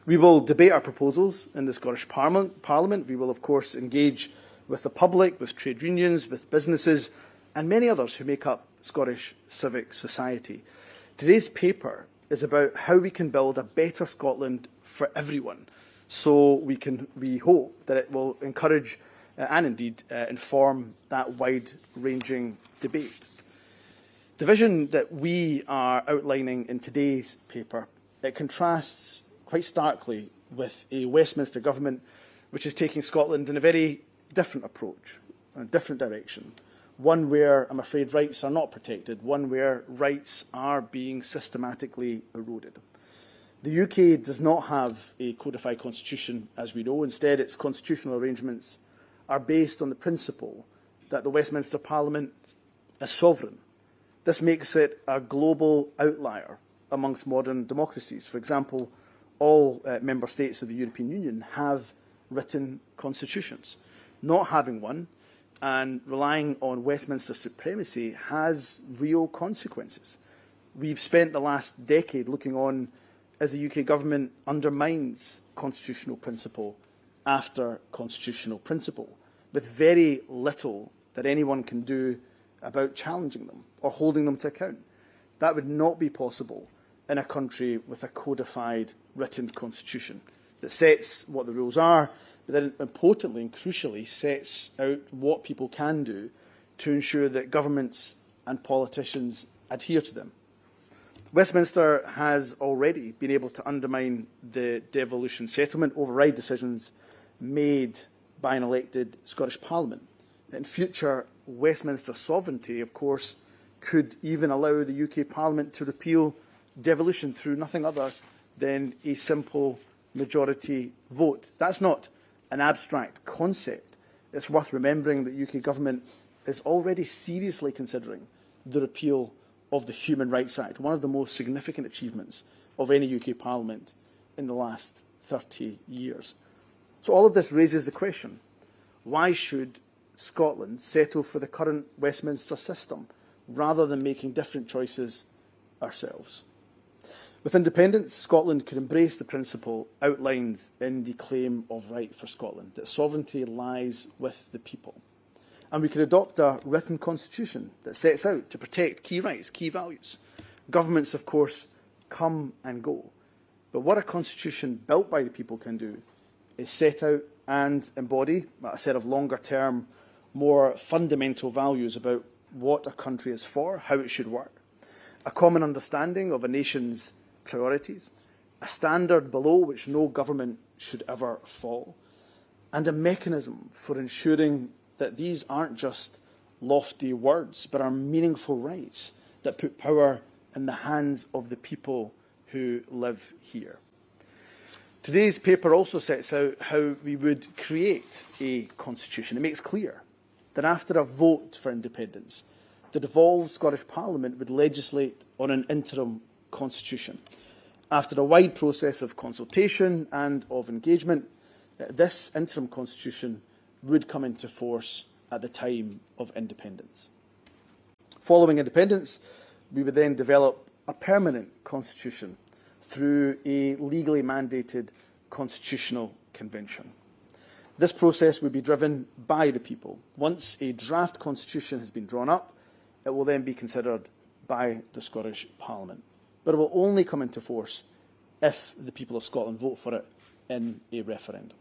We will debate our proposals in the Scottish Parliament. We will, of course, engage with the public, with trade unions, with businesses, and many others who make up Scottish civic society. Today's paper is about how we can build a better Scotland for everyone. So we hope that it will encourage and indeed inform that wide-ranging debate. The vision that we are outlining in today's paper, it contrasts quite starkly with a Westminster government which is taking Scotland in a very different approach, a different direction. One where, I'm afraid, rights are not protected, one where rights are being systematically eroded. The UK does not have a codified constitution, as we know. Instead, its constitutional arrangements are based on the principle that the Westminster Parliament is sovereign. This makes it a global outlier amongst modern democracies. For example, all member states of the European Union have written constitutions. Not having one and relying on Westminster supremacy has real consequences. We've spent the last decade looking on as the UK government undermines constitutional principle after constitutional principle, with very little that anyone can do about challenging them or holding them to account. That would not be possible in a country with a codified written constitution that sets what the rules are, but then importantly and crucially sets out what people can do to ensure that governments and politicians adhere to them. Westminster has already been able to undermine the devolution settlement, override decisions made by an elected Scottish Parliament. In future, Westminster sovereignty, of course, could even allow the UK Parliament to repeal devolution through nothing other than a simple majority vote. That's not an abstract concept. It's worth remembering that the UK government is already seriously considering the repeal of the Human Rights Act, one of the most significant achievements of any UK Parliament in the last 30 years. So all of this raises the question, why should Scotland settle for the current Westminster system rather than making different choices ourselves? With independence, Scotland could embrace the principle outlined in the Claim of Right for Scotland, that sovereignty lies with the people. And we could adopt a written constitution that sets out to protect key rights, key values. Governments, of course, come and go. But what a constitution built by the people can do is set out and embody a set of longer-term, more fundamental values about what a country is for, how it should work, a common understanding of a nation's priorities, a standard below which no government should ever fall, and a mechanism for ensuring that these aren't just lofty words, but are meaningful rights that put power in the hands of the people who live here. Today's paper also sets out how we would create a constitution. It makes clear that after a vote for independence, the devolved Scottish Parliament would legislate on an interim constitution. After a wide process of consultation and of engagement, this interim constitution would come into force at the time of independence. Following independence, we would then develop a permanent constitution through a legally mandated constitutional convention. This process would be driven by the people. Once a draft constitution has been drawn up, it will then be considered by the Scottish Parliament. But it will only come into force if the people of Scotland vote for it in a referendum.